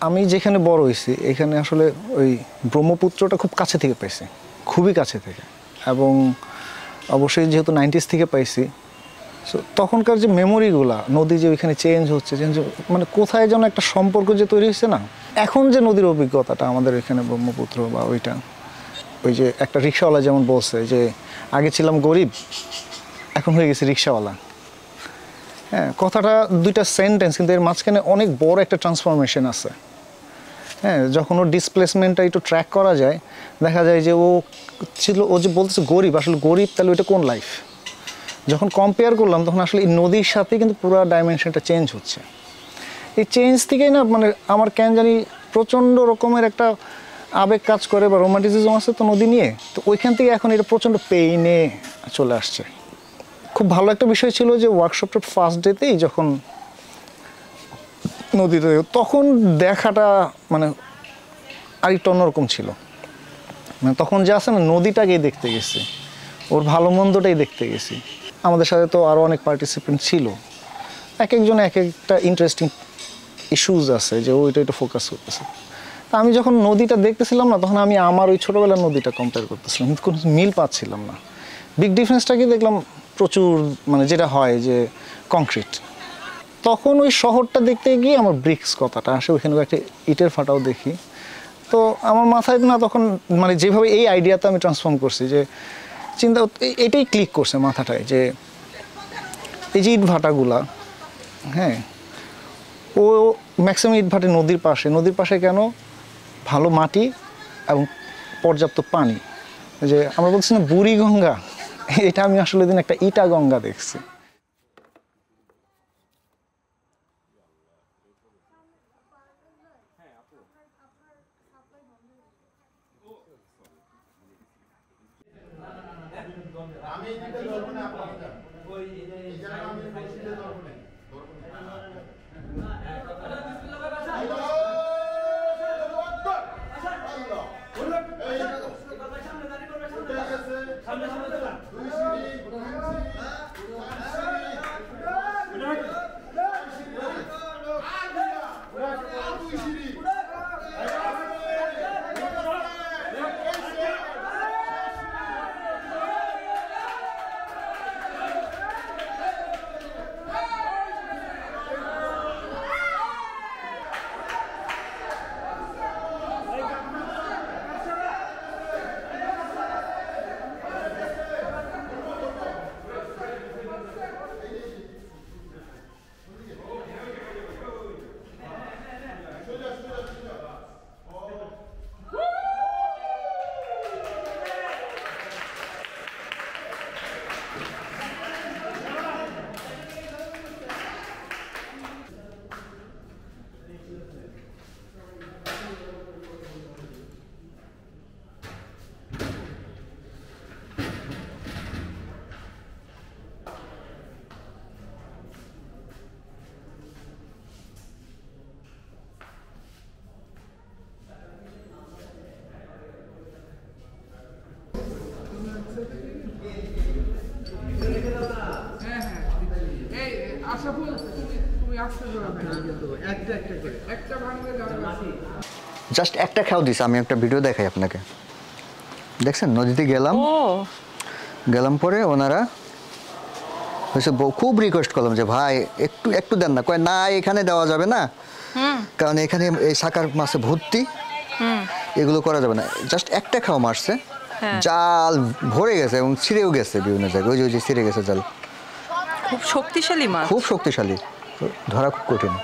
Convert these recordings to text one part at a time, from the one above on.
আমি যেখানে বড় হয়েছি এখানে আসলে ওই ব্রহ্মপুত্রটা খুব কাছে থেকে পাইছি, খুবই কাছে থেকে, এবং অবশ্যই যেহেতু 90s থেকে পাইছি, সো তখনকার যে মেমোরিগুলা, নদী যে ওইখানে চেঞ্জ হচ্ছে, মানে কোথায় যেন একটা সম্পর্ক যে তৈরি হয়েছে না। এখন যে নদীর অভিজ্ঞতাটা আমাদের এখানে ব্রহ্মপুত্র বা ওইটা, ওই যে একটা রিক্সাওয়ালা যেমন বলছে যে আগে ছিলাম গরিব, এখন হয়ে গেছে রিক্সাওয়ালা। হ্যাঁ, কথাটা দুইটা সেন্টেন্স, কিন্তু এর মাঝখানে অনেক বড় একটা ট্রান্সফরমেশন আছে। হ্যাঁ, যখন ওর ডিসপ্লেসমেন্টটা একটু ট্র্যাক করা যায়, দেখা যায় যে ও ছিল, ও যে বলতেছে গরিব, আসলে গরিব তাহলে ওইটা কোন লাইফ। যখন কম্পেয়ার করলাম তখন আসলে এই নদীর সাথে কিন্তু পুরো ডাইমেনশনটা চেঞ্জ হচ্ছে। এই চেঞ্জ থেকেই না মানে আমার কেন জানি প্রচণ্ড রকমের একটা আবেগ কাজ করে বা রোমান্টিসিজম আছে তো নদী নিয়ে, তো ওইখান থেকে এখন এটা প্রচণ্ড পেইনে চলে আসছে। খুব ভালো একটা বিষয় ছিল যে ওয়ার্কশপটার ফার্স্ট ডেতেই যখন নদীতে, তখন দেখাটা মানে আরেকটু অন্যরকম ছিল। মানে তখন যে আছে না, নদীটাকেই দেখতে গেছি, ওর ভালো মন্দটাই দেখতে গেছি। আমাদের সাথে তো আরও অনেক পার্টিসিপেন্ট ছিল, এক একজনে এক একটা ইন্টারেস্টিং ইস্যুজ আছে যে ওইটা একটু ফোকাস করতেছে। তা আমি যখন নদীটা দেখতেছিলাম না, তখন আমি আমার ওই ছোটোবেলার নদীটা কম্পেয়ার করতেছিলাম, কিন্তু কোনো মিল পাচ্ছিলাম না। বিগ ডিফারেন্সটা কি দেখলাম, প্রচুর মানে যেটা হয় যে কংক্রিট। তখন ওই শহরটা দেখতে গিয়ে আমার ব্রিক্স কথাটা আসে, ওইখানে একটা ইটের ফাটাও দেখি। তো আমার মাথায় না তখন মানে যেভাবে এই আইডিয়াতে আমি ট্রান্সফর্ম করছি, যে চিন্তা এটাই ক্লিক করছে মাথাটায়, যে এই যে ইট ভাটাগুলা, হ্যাঁ, ও ম্যাক্সিমাম ইট ভাটে নদীর পাশে কেন, ভালো মাটি এবং পর্যাপ্ত পানি। যে আমরা বলছি না বুড়ি গঙ্গা, এটা আমি আসলে দিন একটা ইটা গঙ্গা দেখছি। জাস্ট একটা খাও দিস, আমি একটা ভিডিও দেখাই আপনাকে। দেখছেন নদীতে গেলাম পরে ওনারা হয়েছে, খুব রিকোয়েস্ট করলাম যে ভাই একটু একটু দেন না, কয় না এখানে দেওয়া যাবে না, কারণ এখানে এই শাকার মাছে ভর্তি, এগুলো করা যাবে না। জাস্ট একটা খাও মারছে, জাল ভরে গেছে এবং ছিঁড়েও গেছে বিভিন্ন জায়গায়, ওই যে ছিঁড়ে গেছে জাল। খুব শক্তিশালী মাছ, খুব শক্তিশালী, ধরা খুব কঠিন।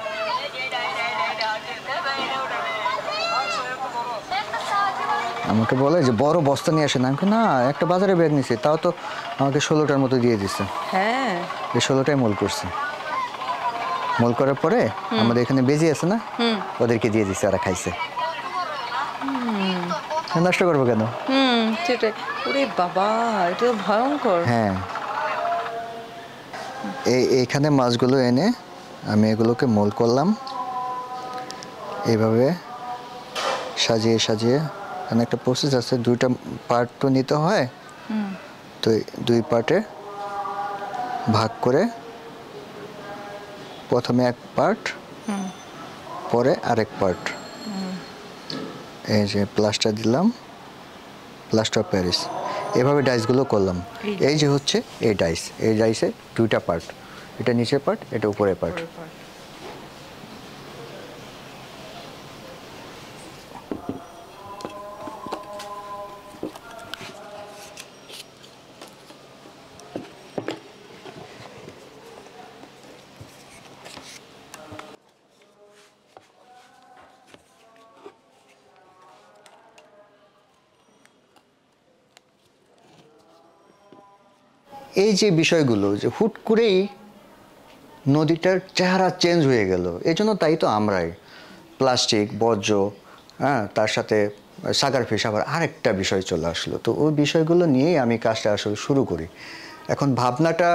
আমাকে বলে যে বড় বস্তা নিয়ে আসেন, আমি না একটা বাজারে ব্যাগ নিছি, তাও তো আমাকে 16টার মতো দিয়ে দিচ্ছে। হ্যাঁ, এই 16টাই মোল করছে। মোল করার পরে আমাদের এখানে বেজি আছে না, ওদেরকে দিয়ে দিচ্ছে, ওরা খাইছে। নষ্ট করবো কেন? সেটাই। ওরে বাবা, এটা তো ভয়ঙ্কর। হ্যাঁ, এইখানে মাছগুলো এনে আমি এগুলোকে মোল্ড করলাম এইভাবে সাজিয়ে সাজিয়ে। এখানে একটা প্রসেস আছে, দুইটা পার্ট তো নিতে হয়, তো দুই পার্টে ভাগ করে প্রথমে এক পার্ট, পরে আরেক পার্ট। এই যে প্লাস্টার দিলাম, প্লাস্টার অফ প্যারিস, এভাবে ডাইসগুলো করলাম। এই যে হচ্ছে এই ডাইস, এই ডাইসে দুইটা পার্ট, এটা নিচের পার্ট, এটা উপরের পার্ট। এই যে বিষয়গুলো যে হুট করেই নদীটার চেহারা চেঞ্জ হয়ে গেল, এই জন্য তাই তো আমরাই প্লাস্টিক বর্জ্য, হ্যাঁ, তার সাথে সাগার ফিশ, আবার আরেকটা বিষয় চলে আসলো। তো ওই বিষয়গুলো নিয়েই আমি কাজটা আসলে শুরু করি। এখন ভাবনাটা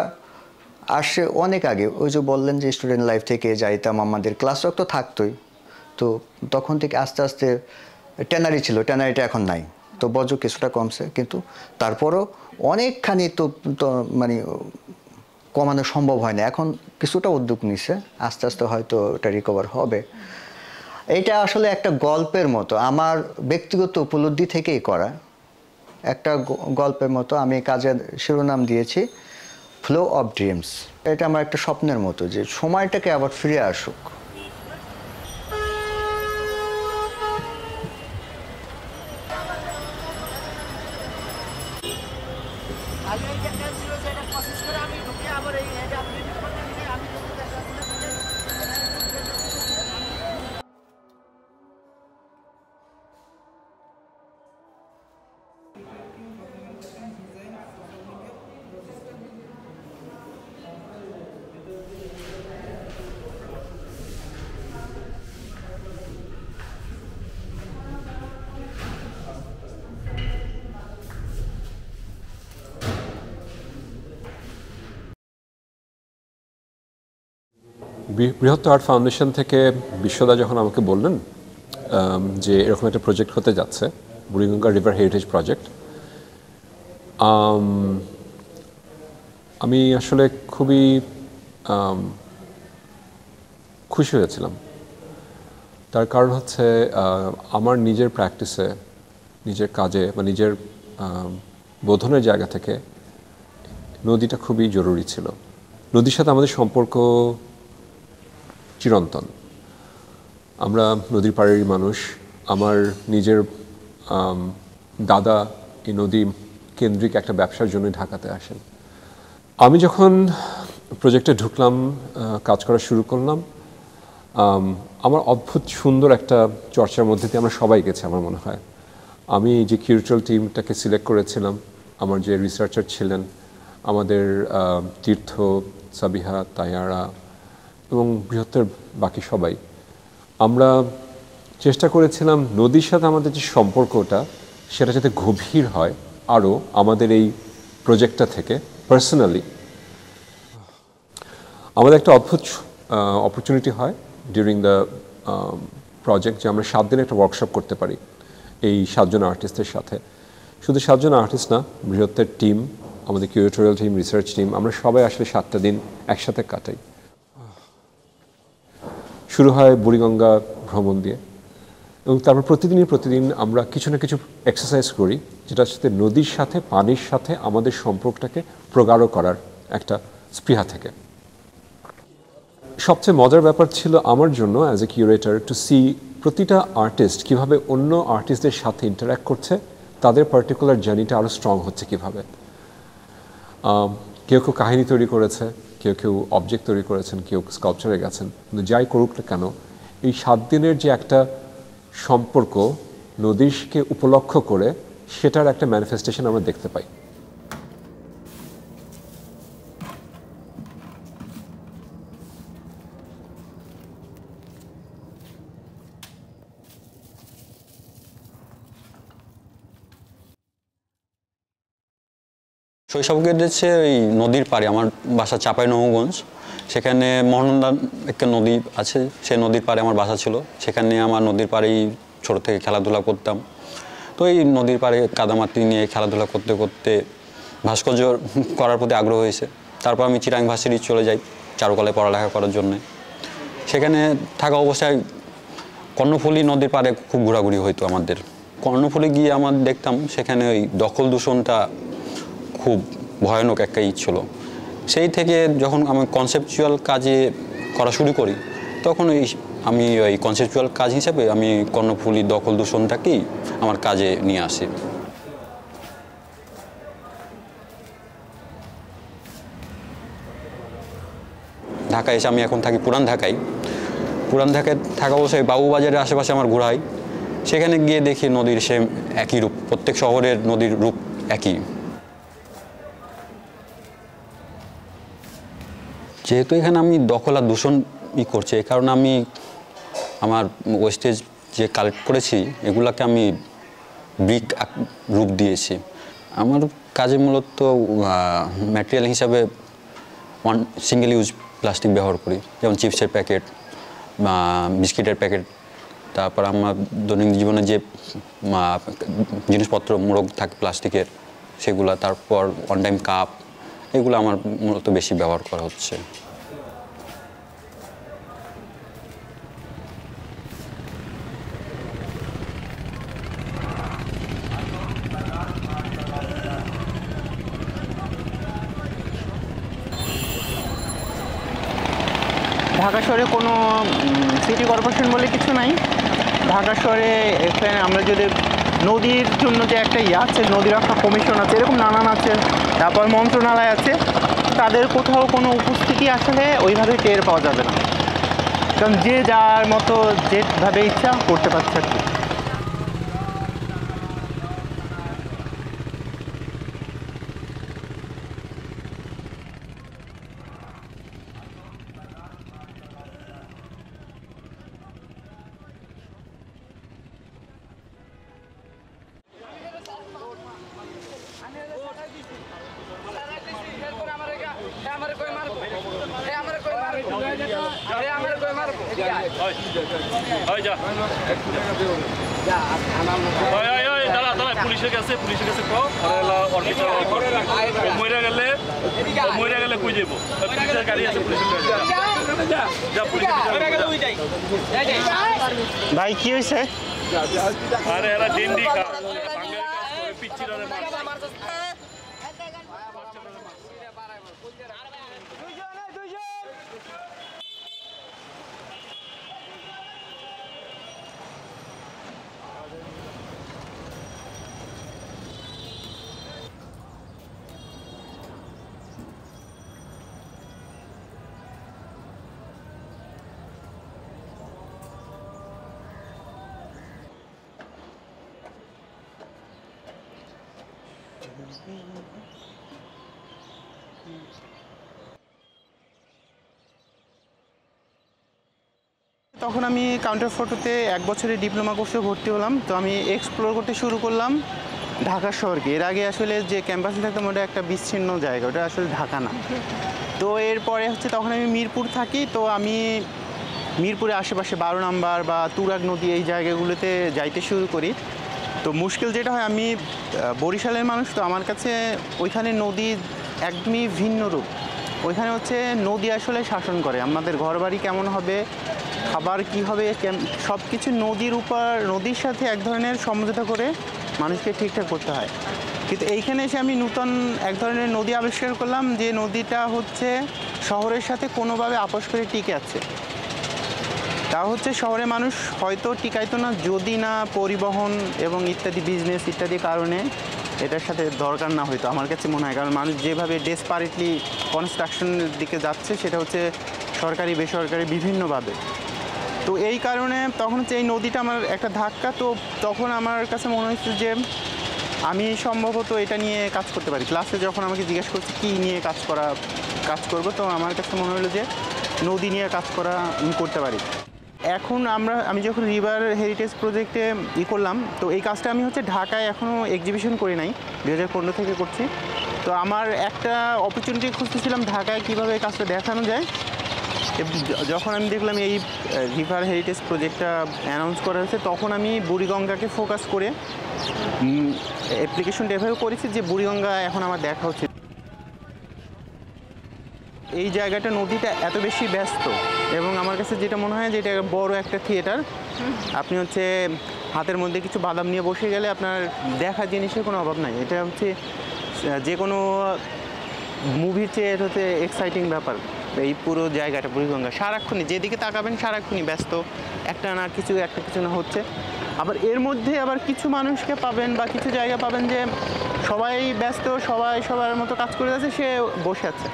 আসে অনেক আগে, ওই যে বললেন যে স্টুডেন্ট লাইফ থেকে যাইতাম, আমাদের ক্লাস ওয়ার্ক তো থাকতোই, তো তখন থেকে আস্তে আস্তে ট্যানারি ছিল, ট্যানারিটা এখন নাই, তো বর্জ্য কিছুটা কমছে, কিন্তু তারপরও অনেকখানি তো তো মানে কমানো সম্ভব হয় না। এখন কিছুটা উদ্যোগ নিছে, আস্তে আস্তে হয়তো এটা রিকভার হবে। এইটা আসলে একটা গল্পের মতো, আমার ব্যক্তিগত উপলব্ধি থেকেই করা একটা গল্পের মতো। আমি কাজের শিরোনাম দিয়েছি ফ্লো অফ ড্রিমস। এটা আমার একটা স্বপ্নের মতো, যে সময়টাকে আবার ফিরে আসুক। বৃহত্তর আর্ট ফাউন্ডেশন থেকে বিশ্বদা যখন আমাকে বললেন যে এরকম একটা প্রজেক্ট হতে যাচ্ছে, বুড়িগঙ্গা রিভার হেরিটেজ প্রজেক্ট, আমি আসলে খুবই খুশি হয়েছিলাম। তার কারণ হচ্ছে আমার নিজের প্র্যাকটিসে, নিজের কাজে বা নিজের বোধনের জায়গা থেকে নদীটা খুবই জরুরি ছিল। নদীর সাথে আমাদের সম্পর্ক চিরন্তন। আমরা নদীর পাড়েরই মানুষ। আমার নিজের দাদা এই নদী কেন্দ্রিক একটা ব্যবসার জন্য ঢাকাতে আসেন। আমি যখন প্রজেক্টে ঢুকলাম, কাজ করা শুরু করলাম, আমার অদ্ভুত সুন্দর একটা চর্চার মধ্যে দিয়ে আমরা সবাই গেছি আমার মনে হয়। আমি যে কিউরেটরিয়াল টিমটাকে সিলেক্ট করেছিলাম, আমার যে রিসার্চার ছিলেন, আমাদের তীর্থ, সাবিহা, তায়ারা এবং বৃহত্তর বাকি সবাই, আমরা চেষ্টা করেছিলাম নদীর সাথে আমাদের যে সম্পর্কটা সেটা যাতে গভীর হয় আরও আমাদের এই প্রজেক্টটা থেকে। পার্সোনালি আমাদের একটা অদ্ভুত অপরচুনিটি হয় ডিউরিং দ্য প্রজেক্ট, যে আমরা 7 দিনের একটা ওয়ার্কশপ করতে পারি এই 7 জন আর্টিস্টের সাথে। শুধু 7 জন আর্টিস্ট না, বৃহত্তর টিম, আমাদের কিউরেটোরিয়াল টিম, রিসার্চ টিম, আমরা সবাই আসলে 7টা দিন একসাথে কাটাই। শুরু হয় বুড়িগঙ্গা ভ্রমণ দিয়ে, এবং তারপর প্রতিদিন আমরা কিছু না কিছু এক্সারসাইজ করি, যেটার সাথে নদীর সাথে, পানির সাথে আমাদের সম্পর্কটাকে প্রগাঢ় করার একটা স্পৃহা থেকে। সবচেয়ে মজার ব্যাপার ছিল আমার জন্য as a curator to see প্রতিটা আর্টিস্ট কীভাবে অন্য আর্টিস্টদের সাথে ইন্টারঅ্যাক্ট করছে, তাদের পার্টিকুলার জার্নিটা আরও স্ট্রং হচ্ছে কীভাবে। কেউ কেউ কাহিনী তৈরি করেছে, কেউ কেউ অবজেক্ট তৈরি করেছেন, কেউ স্কাল্পচারে গেছেন, কিন্তু যাই করুক না কেন এই 7 দিনের যে একটা সম্পর্ক নদীকে উপলক্ষ করে, সেটার একটা ম্যানিফেস্টেশন আমরা দেখতে পাই। শৈশব কেটেছে ওই নদীর পাড়ে, আমার বাসা চাঁপাইনবাবগঞ্জ। সেখানে মহানন্দা একটা নদী আছে, সেই নদীর পাড়ে আমার বাসা ছিল। সেখানে আমার নদীর পাড়েই ছোট থেকে খেলাধুলা করতাম। তো এই নদীর পাড়ে কাদামাটি নিয়ে খেলাধুলা করতে করতে ভাস্কর্য করার প্রতি আগ্রহ হয়েছে। তারপর আমি চিরাং ভার্সিটি চলে যাই চারুকলায় পড়ালেখা করার জন্যে। সেখানে থাকা অবস্থায় কর্ণফুলী নদীর পাড়ে খুব ঘোরাঘুরি হইতো আমাদের। কর্ণফুলী গিয়ে আমার দেখতাম সেখানে ওই দখল দূষণটা খুব ভয়ানক একটা ছিল। সেই থেকে যখন আমি কনসেপচুয়াল কাজে করা শুরু করি, তখন আমি ওই কনসেপচুয়াল কাজ হিসাবে আমি কর্ণফুলী দখল দূষণটাকেই আমার কাজে নিয়ে আসি। ঢাকায় এসে আমি এখন থাকি পুরান ঢাকায়। পুরান ঢাকায় থাকা অবস্থায় বাবুবাজারের আশেপাশে আমার ঘোরা হয়। সেখানে গিয়ে দেখি নদীর সে একই রূপ, প্রত্যেক শহরের নদীর রূপ একই। যেহেতু এখানে আমি দখল আর দূষণ করছি, এই কারণে আমি আমার ওয়েস্টেজ যে কালেক্ট করেছি এগুলাকে আমি ব্রিক রূপ দিয়েছি। আমার কাজে মূলত ম্যাটেরিয়াল হিসাবে সিঙ্গেল ইউজ প্লাস্টিক ব্যবহার করি, যেমন চিপসের প্যাকেট বা বিস্কিটের প্যাকেট। তারপর আমার দৈনন্দিন জীবনে যে জিনিসপত্র মোড়ক থাকে প্লাস্টিকের সেগুলা, তারপর অন টাইম কাপ, এগুলো আমার মূলত বেশি ব্যবহার করা হচ্ছে। ঢাকা শহরে কোনো সিটি কর্পোরেশন বলে কিছু নাই। ঢাকা শহরে এখানে আমরা যদি নদীর জন্য যে একটা আছে, নদী রক্ষা কমিশন আছে, এরকম নানান আছে, তারপর মন্ত্রণালয় আছে, তাদের কোথাও কোনো উপস্থিতি আসলে ওইভাবে টের পাওয়া যাবে না, কারণ যে যার মতো যেভাবে ইচ্ছা করতে পারছে আর কি। পুলিশের কাছে মরে গেলে কই যাবো, পুলিশের গাড়ি আছে, ভাই কি হয়েছে? আরে এরা ডেন্ডি পিচ্ছি তখন আমি কাউন্টার ফটোতে 1 বছরের ডিপ্লোমা কোর্সে ভর্তি হলাম। তো আমি এক্সপ্লোর করতে শুরু করলাম ঢাকা শহরকে। এর আগে আসলে যে ক্যাম্পাসে থাকতাম ওটা একটা বিচ্ছিন্ন জায়গা, ওটা আসলে ঢাকা না। তো এরপরে তখন আমি মিরপুর থাকি। তো আমি মিরপুরের আশেপাশে 12 নম্বর বা তুরাগ নদী এই জায়গাগুলোতে যাইতে শুরু করি। তো মুশকিল যেটা হয়, আমি বরিশালের মানুষ, তো আমার কাছে ওইখানে নদী একদমই ভিন্ন রূপ। ওইখানে নদী আসলে শাসন করে। আমাদের ঘরবাড়ি কেমন হবে, খাবার কি হবে, সব কিছু নদীর সাথে এক ধরনের সমঝোতা করে মানুষকে ঠিকঠাক করতে হয়। কিন্তু এইখানে এসে আমি নতুন এক ধরনের নদী আবিষ্কার করলাম, যে নদীটা শহরের সাথে কোনোভাবে আপোষ করে টিকে আছে। তা শহরে মানুষ হয়তো টিকাইতো না যদি না পরিবহন এবং ইত্যাদি বিজনেস ইত্যাদি কারণে এটার সাথে দরকার না হইতো, আমার কাছে মনে হয়। কারণ মানুষ যেভাবে ডেসপারেটলি কনস্ট্রাকশনের দিকে যাচ্ছে, সেটা সরকারি বেসরকারি বিভিন্নভাবে। তো এই কারণে তখন এই নদীটা আমার একটা ধাক্কা। তো তখন আমার কাছে মনে হচ্ছে যে আমি সম্ভবত এটা নিয়ে কাজ করতে পারি। ক্লাসে যখন আমাকে জিজ্ঞেস করছে কী নিয়ে কাজ করব, তো আমার কাছে মনে হলো যে নদী নিয়ে কাজ করা আমি করতে পারি। এখন আমি যখন রিভার হেরিটেজ প্রজেক্টে করলাম, তো এই কাজটা আমি ঢাকায় এখনও এক্সিবিশন করি নাই, 2015 থেকে করছি। তো আমার একটা অপরচুনিটি খুঁজতেছিলাম ঢাকায় কীভাবে এই কাজটা দেখানো যায়। যখন আমি দেখলাম এই রিভার হেরিটেজ প্রজেক্টটা অ্যানাউন্স করা হয়েছে, তখন আমি বুড়িগঙ্গাকে ফোকাস করে অ্যাপ্লিকেশনটা এভাবে করেছি যে বুড়িগঙ্গা এখন আমার দেখা হচ্ছে। এই জায়গাটা, নদীটা এত বেশি ব্যস্ত এবং আমার কাছে যেটা মনে হয় যে এটা বড় একটা থিয়েটার। আপনি হচ্ছে হাতের মধ্যে কিছু বাদাম নিয়ে বসে গেলে আপনার দেখা জিনিসের কোনো অভাব নাই। এটা হচ্ছে যে কোনো মুভির চেয়ে হচ্ছে এক্সাইটিং ব্যাপার। এই পুরো জায়গাটা বুড়িগঙ্গা সারাক্ষণই যেদিকে তাকাবেন সারাক্ষণই ব্যস্ত, একটা না কিছু না হচ্ছে। আবার এর মধ্যে আবার কিছু মানুষকে পাবেন বা কিছু জায়গা পাবেন যে সবাই ব্যস্ত, সবাই সবার মতো কাজ করে যাচ্ছে, সে বসে আছে।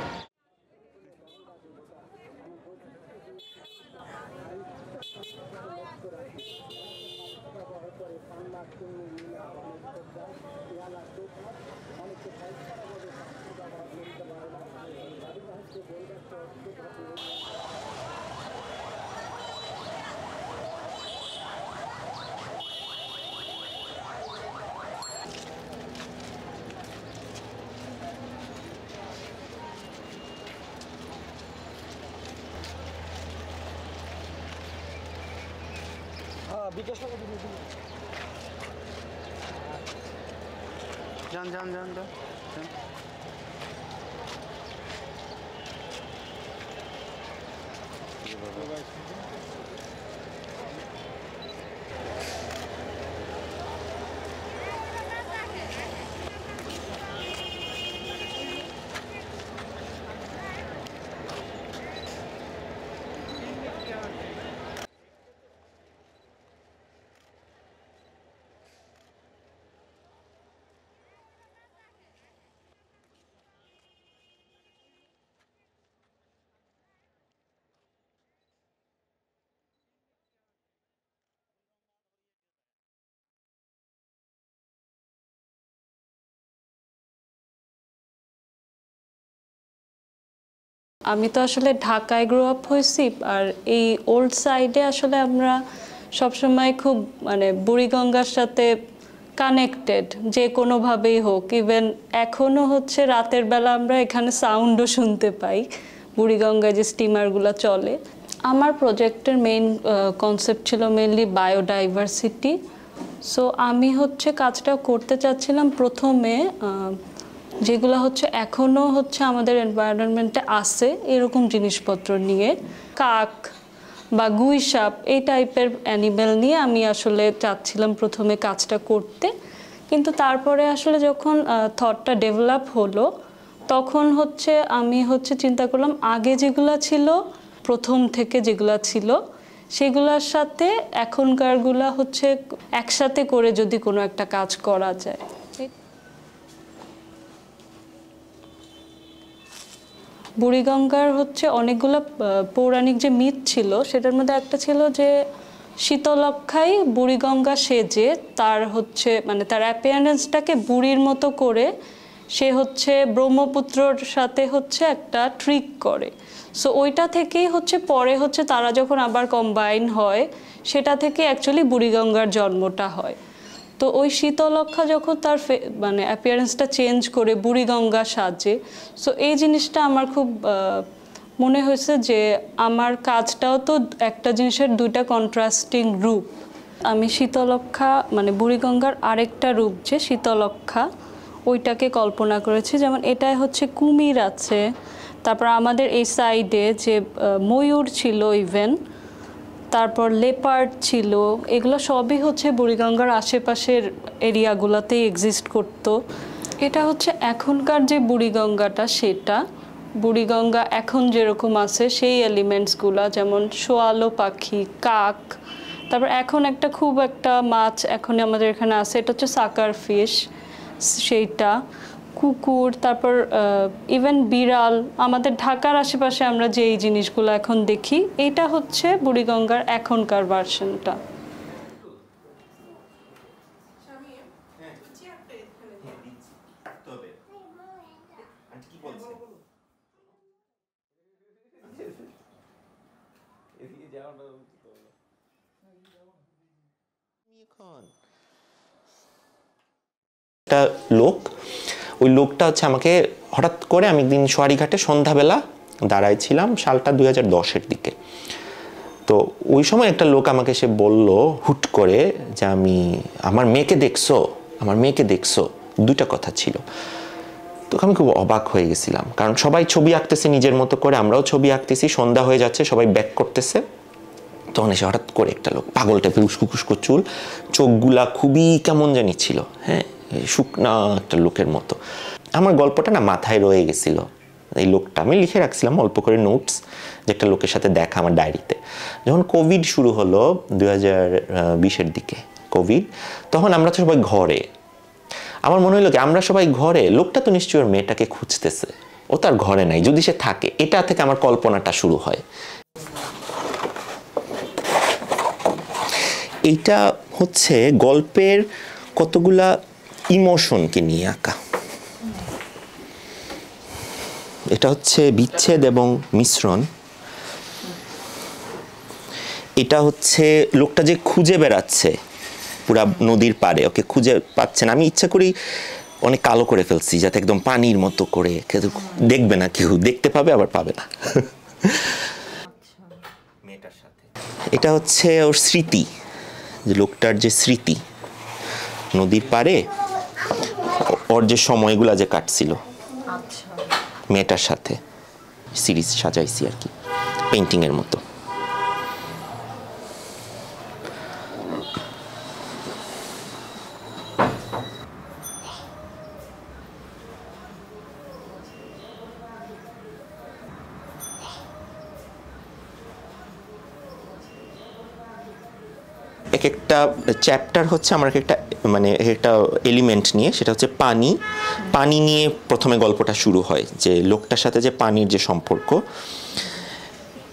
যান যান যান যান। আমি তো আসলে ঢাকায় গ্রো আপ হয়েছি, আর এই ওল্ড সাইডে আসলে আমরা সবসময় খুব মানে বুড়িগঙ্গার সাথে কানেক্টেড, যে কোনোভাবেই হোক। ইভেন এখনও হচ্ছে রাতের বেলা আমরা এখানে সাউন্ডও শুনতে পাই, বুড়িগঙ্গায় যে স্টিমারগুলো চলে। আমার প্রজেক্টের মেইন কনসেপ্ট ছিল মেইনলি বায়োডাইভার্সিটি। সো আমি হচ্ছে কাজটা করতে চাচ্ছিলাম প্রথমে যেগুলো হচ্ছে এখনও হচ্ছে আমাদের এনভায়রনমেন্টে আছে এরকম জিনিসপত্র নিয়ে, কাক বা গুই সাপ এই টাইপের অ্যানিমেল নিয়ে আমি আসলে চাচ্ছিলাম প্রথমে কাজটা করতে। কিন্তু তারপরে আসলে যখন থটটা ডেভেলপ হলো, তখন হচ্ছে আমি হচ্ছে চিন্তা করলাম আগে যেগুলো ছিল, প্রথম থেকে যেগুলো ছিল সেগুলোর সাথে এখনকারগুলা হচ্ছে একসাথে করে যদি কোনো একটা কাজ করা যায়। বুড়িগঙ্গার হচ্ছে অনেকগুলো পৌরাণিক যে মিথ ছিল, সেটার মধ্যে একটা ছিল যে শীতলক্ষাই বুড়িগঙ্গা সেজে তার হচ্ছে মানে তার অ্যাপিয়ারেন্সটাকে বুড়ির মতো করে সে হচ্ছে ব্রহ্মপুত্রর সাথে হচ্ছে একটা ট্রিক করে। সো ওইটা থেকেই হচ্ছে পরে হচ্ছে তারা যখন আবার কম্বাইন হয়, সেটা থেকে অ্যাকচুয়ালি বুড়িগঙ্গার জন্মটা হয়। তো ওই শীতলক্ষা যখন তার মানে অ্যাপিয়ারেন্সটা চেঞ্জ করে বুড়িগঙ্গা সাজে, সো এই জিনিসটা আমার খুব মনে হয়েছে যে আমার কাজটাও তো একটা জিনিসের দুইটা কন্ট্রাস্টিং রূপ। আমি শীতলক্ষা মানে বুড়িগঙ্গার আরেকটা রূপ যে শীতলক্ষা, ওইটাকে কল্পনা করেছি। যেমন এটায় হচ্ছে কুমির আছে, তারপর আমাদের এই সাইডে যে ময়ূর ছিল ইভেন, তারপর লেপার্ড ছিল, এগুলো সবই হচ্ছে বুড়িগঙ্গার আশেপাশের এরিয়াগুলোতেই এক্সিস্ট করতো। এটা হচ্ছে এখনকার যে বুড়িগঙ্গাটা, সেটা বুড়িগঙ্গা এখন যেরকম আছে সেই এলিমেন্টসগুলো, যেমন শোয়ালো পাখি, কাক, তারপর এখন খুব একটা মাছ এখন আমাদের এখানে আছে, এটা হচ্ছে সাকার ফিশ, সেইটা কুকুর, তারপর ইভেন বিড়াল। আমাদের ঢাকার আশেপাশে আমরা যে এই জিনিসগুলো এখন দেখি, এটা হচ্ছে বুড়িগঙ্গার এখনকার ভার্সনটা। একটা লোক ওই লোকটা হচ্ছে আমাকে হঠাৎ করে, আমি একদিন সোয়ারিঘাটে সন্ধ্যাবেলা দাঁড়ায় ছিলাম, সালটা 2010-এর দিকে। তো ওই সময় একটা লোক আমাকে সে বলল হুট করে যে আমার মেয়েকে দেখছো, দুইটা কথা ছিল। তো আমি খুব অবাক হয়ে গেছিলাম, কারণ সবাই ছবি আঁকতেছে নিজের মতো করে, আমরাও ছবি আঁকতেছি, সন্ধ্যা হয়ে যাচ্ছে, সবাই ব্যাক করতেছে। তখন এসে হঠাৎ করে একটা লোক, পাগল টাইপের, উস্কো চুল, চোখগুলা খুবই কেমন জানি ছিল, হ্যাঁ, শুকনা একটা লোকের মতো। আমার গল্পটা না মাথায় রয়ে গেছিল। এই লোকটা আমি লিখে রাখছিলাম অল্প করে নোটস, যে একটা লোকের সাথে দেখা আমার ডায়েরিতে। যখন কোভিড শুরু হলো 2020-এর দিকে কোভিড, তখন আমরা তো সবাই ঘরে। আমার মনে হলো কি, আমরা সবাই ঘরে, লোকটা তো নিশ্চয়ই ওর মেয়েটাকে খুঁজতেছে, ও তার ঘরে নাই, যদি সে থাকে। এটা থেকে আমার কল্পনাটা শুরু হয়। এইটা হচ্ছে গল্পের কতগুলা ইমোশনকে নিয়ে আঁকা। এটা হচ্ছে বিচ্ছেদ এবং মিশ্রণ। এটা হচ্ছে লোকটা যে খুঁজে বেড়াচ্ছে পুরা নদীর পাড়ে, ওকে খুঁজে পাচ্ছে না। আমি ইচ্ছা করি অনেক কালো করে ফেলছি, যাতে একদম পানির মতো করে, দেখবে না কেউ, দেখতে পাবে আবার পাবে না। এটা হচ্ছে ওর স্মৃতি, যে লোকটার যে স্মৃতি নদীর পাড়ে, ওর যে সময়গুলা যে কাটছিল মেয়েটার সাথে, সিরিজ সাজাইছি আর কি, পেইন্টিংয়ের মতো। এক একটা চ্যাপ্টার হচ্ছে আমার একটা, মানে একটা এলিমেন্ট নিয়ে, সেটা হচ্ছে পানি নিয়ে প্রথমে গল্পটা শুরু হয়, যে লোকটার সাথে যে পানির যে সম্পর্ক।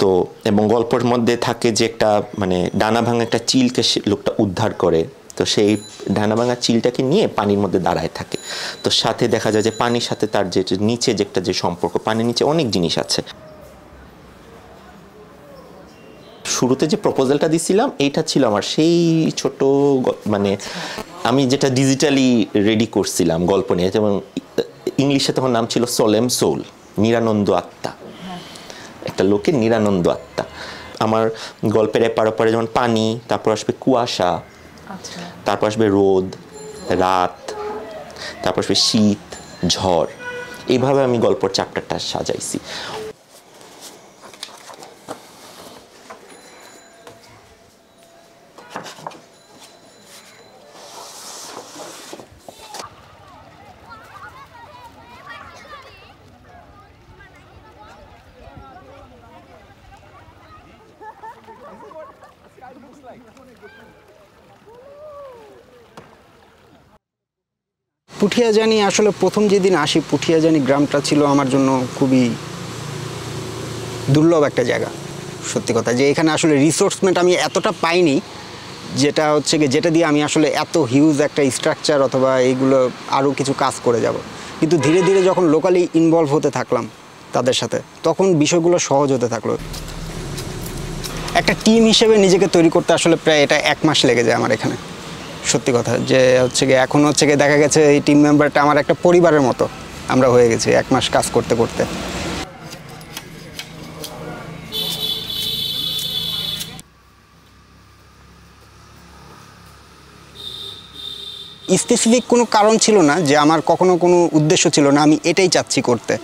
তো এবং গল্পের মধ্যে থাকে যে একটা, মানে ডানা ভাঙা একটা চিলকে লোকটা উদ্ধার করে, তো সেই ডানা ভাঙা চিলটাকে নিয়ে পানির মধ্যে দাঁড়ায় থাকে। তো সাথে দেখা যায় যে পানির সাথে তার যে নিচে যে একটা যে সম্পর্ক, পানির নিচে অনেক জিনিস আছে। শুরুতে যে প্রপোজালটা দিছিলাম, এইটা ছিল আমার সেই ছোট, মানে আমি যেটা ডিজিটালি রেডি করছিলাম গল্প নিয়ে, যেমন ইংলিশে তখন নাম ছিল সোলেম সোল, নিরানন্দ আত্মা, একটা লোকের নিরানন্দ আত্মা। আমার গল্পের এপার ওপারে যেমন পানি, তারপর আসবে কুয়াশা, তারপর আসবে রোদ, রাত, তারপর আসবে শীত, ঝড়। এইভাবে আমি গল্পের চ্যাপ্টারটা সাজাইছি। পুঠিয়াজানি আসলে প্রথম যেদিন আসি, পুঠিয়াজানি গ্রামটা ছিল আমার জন্য খুবই দুর্লভ একটা জায়গা। সত্যি কথা, যে এখানে আসলে রিসোর্সমেন্ট আমি এতটা পাইনি, যেটা হচ্ছে কি, যেটা দিয়ে আমি আসলে এত হিউজ একটা স্ট্রাকচার অথবা এইগুলো আরও কিছু কাজ করে যাব। কিন্তু ধীরে ধীরে যখন লোকালি ইনভলভ হতে থাকলাম তাদের সাথে, তখন বিষয়গুলো সহজ হতে থাকলো। একটা টিম হিসেবে নিজেকে তৈরি করতে আসলে প্রায় এটা 1 মাস লেগে যায় আমার এখানে। সত্যি কথা, যে হচ্ছে গিয়ে এখন হচ্ছে গিয়ে দেখা গেছে এই টিম মেম্বারটা আমার একটা পরিবারের মতো আমরা হয়ে গেছি 1 মাস কাজ করতে করতে। স্পেসিফিক কোনো কারণ ছিল না, যে আমার কখনো কোনো উদ্দেশ্য ছিল না আমি এটাই চাচ্ছি করতে।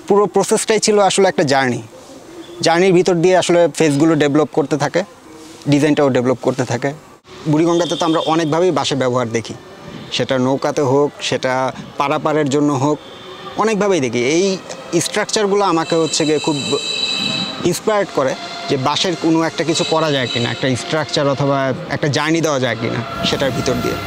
পুরো প্রসেসটাই ছিল আসলে একটা জার্নির ভিতর দিয়ে আসলে ফেসগুলো ডেভেলপ করতে থাকে, ডিজাইনটাও ডেভেলপ করতে থাকে। বুড়িগঙ্গাতে তো আমরা অনেকভাবেই বাঁশের ব্যবহার দেখি, সেটা নৌকাতে হোক, সেটা পারাপারের জন্য হোক, অনেকভাবেই দেখি। এই স্ট্রাকচারগুলো আমাকে হচ্ছে গিয়ে খুব ইন্সপায়ার্ড করে, যে বাঁশের কোনো একটা কিছু করা যায় কিনা, একটা স্ট্রাকচার অথবা একটা জার্নি দেওয়া যায় কিনা সেটার ভিতর দিয়ে।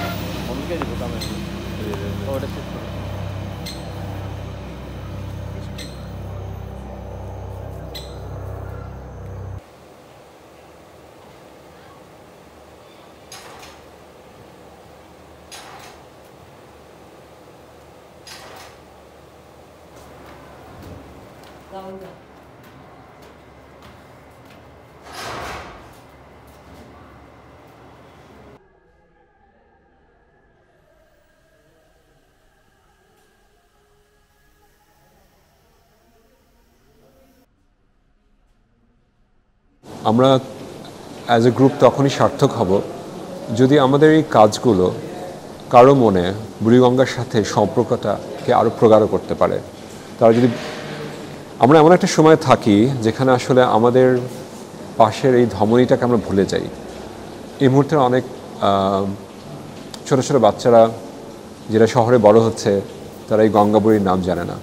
আমরা অ্যাজ এ গ্রুপ তখনই সার্থক হব যদি আমাদের এই কাজগুলো কারো মনে বুড়িগঙ্গার সাথে সম্পর্কটাকে আরও প্রগাঢ় করতে পারে। তারা যদি আমরা এমন একটা সময় থাকি যেখানে আসলে আমাদের পাশের এই ধমনীটাকে আমরা ভুলে যাই। এই মুহূর্তে অনেক ছোটো ছোটো বাচ্চারা যারা শহরে বড় হচ্ছে তারা এই গঙ্গাবুড়ির নাম জানে না।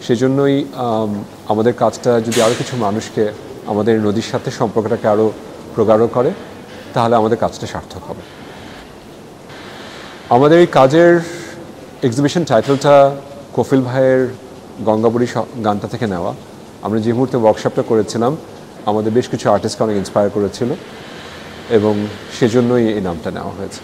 সেজন্যই আমাদের কাজটা যদি আরও কিছু মানুষকে আমাদের নদীর সাথে সম্পর্কটাকে আরও প্রগাঢ় করে তাহলে আমাদের কাজটা সার্থক হবে। আমাদের এই কাজের এক্সিবিশন টাইটেলটা কফিল ভাইয়ের গঙ্গাবুড়ি গানটা থেকে নেওয়া। আমরা যে মুহূর্তে ওয়ার্কশপটা করেছিলাম আমাদের বেশ কিছু আর্টিস্টকে অনেক ইন্সপায়ার করেছিল এবং সেজন্যই এই নামটা নেওয়া হয়েছে।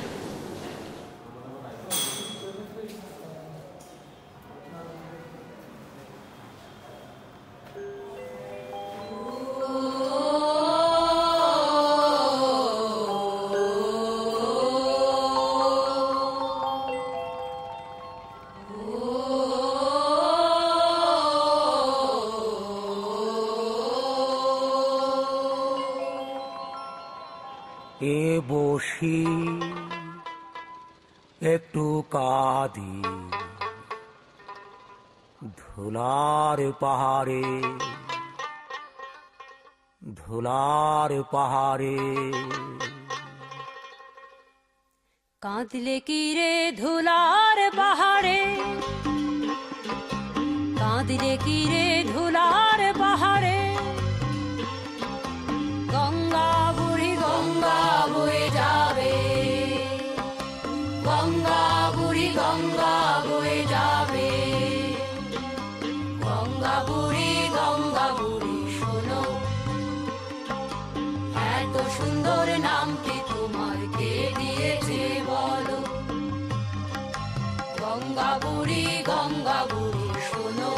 এ বসি একটু কাঁদি ধুলার পাহাড়ে, ধুলার পাহাড়ে। কাঁদলে কি রে ধুলার পাহাড়ে, কাঁদলে কি রে ধুলার পাহাড়ে। গঙ্গা বুড়ি গঙ্গা বয়ে যাবে, গঙ্গা বুড়ি গঙ্গা বয়ে যাবে। গঙ্গা বুড়ি শোনো, এত সুন্দর নামটি তোমার কে দিয়েছে বলো। গঙ্গা বুড়ি শোনো,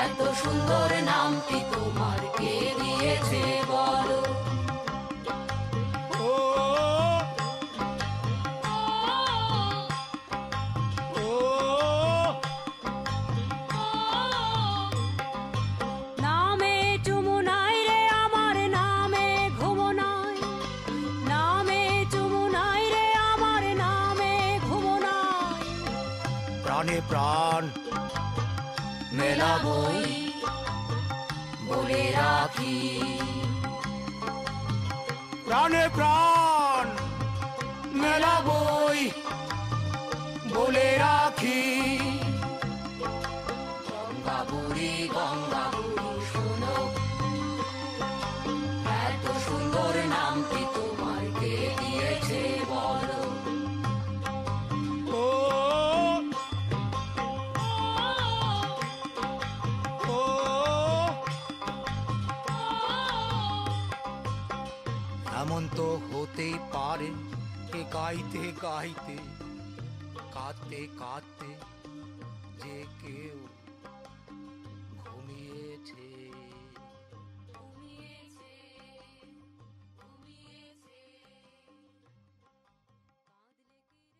এত সুন্দর নামটি তোমার কে দিয়েছে বলো। নামে চুমু নাই রে আমার, নামে ঘুমো নাই, নামে চুমু নাই রে আমার, নামে ঘুমো নাই। প্রাণে প্রাণ মেলাবই বলে রাখি, প্রাণে প্রাণ মেলাবই বলে রাখি। গঙ্গা বুড়ি শোনো, এত সুন্দর নামটি তোমার কে দিয়েছে বলো। এমন তো হতেই পারে কে গাইতে গাইতে, কাঁদতে কাঁদতে যে কেউ